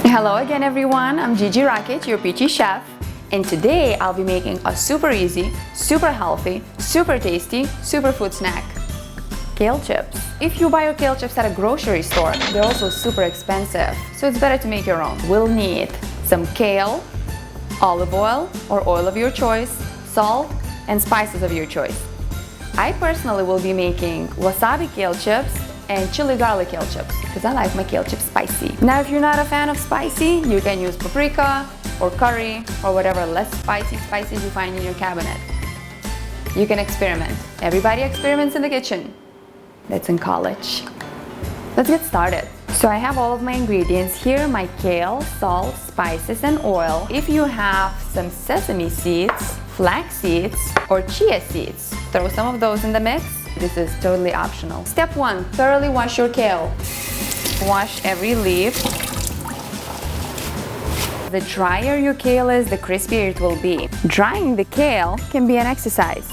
Hello again everyone, I'm Gigi Rakic, your Peachy chef, and today I'll be making a super easy, super healthy, super tasty superfood snack. Kale chips. If you buy your kale chips at a grocery store, they're also super expensive, so it's better to make your own. We'll need some kale, olive oil or oil of your choice, salt, and spices of your choice. I personally will be making wasabi kale chips and chili garlic kale chips because I like my kale chips spicy. Now if you're not a fan of spicy, you can use paprika or curry or whatever less spicy spices you find in your cabinet. You can experiment. Everybody experiments in the kitchen. That's in college. Let's get started. So I have all of my ingredients here, my kale, salt, spices, and oil. If you have some sesame seeds, flax seeds, or chia seeds, throw some of those in the mix. This is totally optional. Step 1, thoroughly wash your kale. Wash every leaf. The drier your kale is, the crispier it will be. Drying the kale can be an exercise.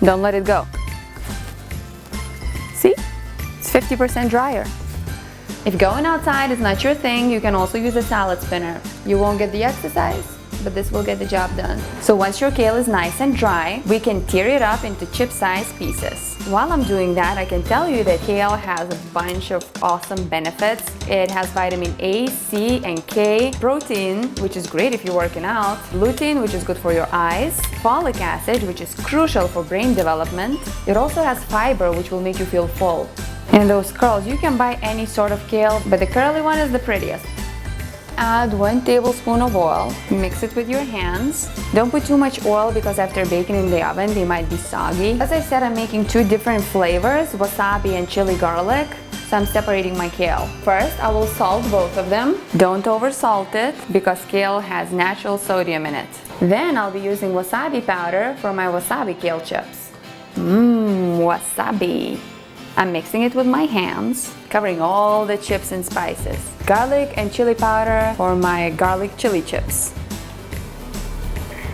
Don't let it go. See? It's 50% drier. If going outside is not your thing, you can also use a salad spinner. You won't get the exercise, but this will get the job done. So once your kale is nice and dry, we can tear it up into chip-sized pieces. While I'm doing that, I can tell you that kale has a bunch of awesome benefits. It has vitamin A, C, and K, protein, which is great if you're working out, lutein, which is good for your eyes, folic acid, which is crucial for brain development. It also has fiber, which will make you feel full. And those curls, you can buy any sort of kale, but the curly one is the prettiest. Add 1 tablespoon of oil, mix it with your hands. Don't put too much oil because after baking in the oven they might be soggy. As I said, I'm making 2 different flavors, wasabi and chili garlic, so I'm separating my kale. First, I will salt both of them. Don't over salt it because kale has natural sodium in it. Then I'll be using wasabi powder for my wasabi kale chips. Wasabi. I'm mixing it with my hands, covering all the chips and spices. Garlic and chili powder for my garlic chili chips.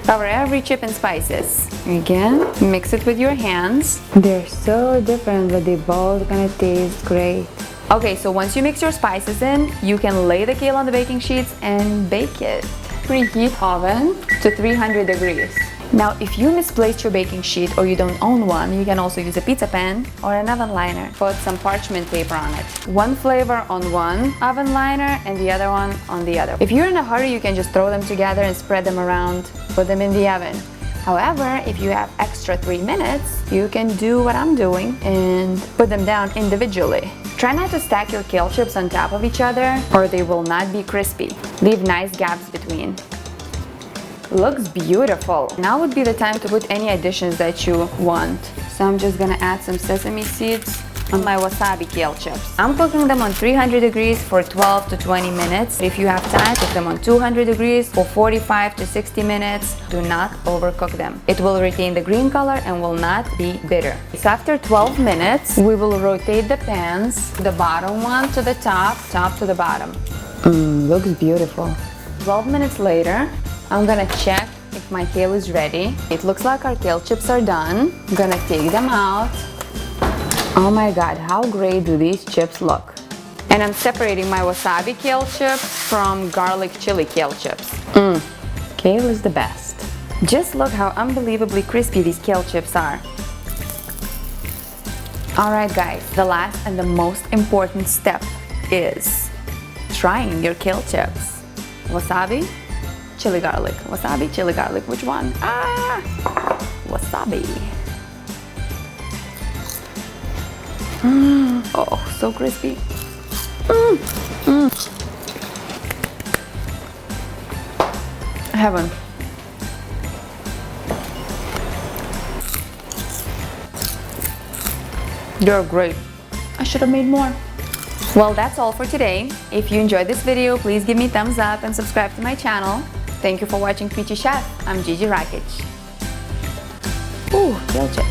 Cover every chip and spices. Again, mix it with your hands. They're so different, but they both gonna taste great. Okay, so once you mix your spices in, you can lay the kale on the baking sheets and bake it. Preheat oven to 300 degrees. Now, if you misplaced your baking sheet or you don't own one, you can also use a pizza pan or an oven liner. Put some parchment paper on it. One flavor on one oven liner and the other one on the other. If you're in a hurry, you can just throw them together and spread them around, put them in the oven. However, if you have extra 3 minutes, you can do what I'm doing and put them down individually. Try not to stack your kale chips on top of each other or they will not be crispy. Leave nice gaps between. Looks beautiful. Now would be the time to put any additions that you want. So I'm just gonna add some sesame seeds on my wasabi kale chips. I'm cooking them on 300 degrees for 12 to 20 minutes. If you have time, cook them on 200 degrees for 45 to 60 minutes. Do not overcook them. It will retain the green color and will not be bitter. So after 12 minutes, we will rotate the pans, the bottom one to the top, top to the bottom. Looks beautiful. 12 minutes later, I'm gonna check if my kale is ready. It looks like our kale chips are done. I'm gonna take them out. Oh my god, how great do these chips look. And I'm separating my wasabi kale chips from garlic chili kale chips. Kale is the best. Just look how unbelievably crispy these kale chips are. Alright guys, the last and the most important step is trying your kale chips. Wasabi, chili garlic. Wasabi, chili garlic. Which one? Wasabi. Oh, so crispy. Heaven. They're great. I should have made more. Well, that's all for today. If you enjoyed this video, please give me a thumbs up and subscribe to my channel. Thank you for watching Peachy Chef. I'm Gigi Rakic. Ooh, kale chips.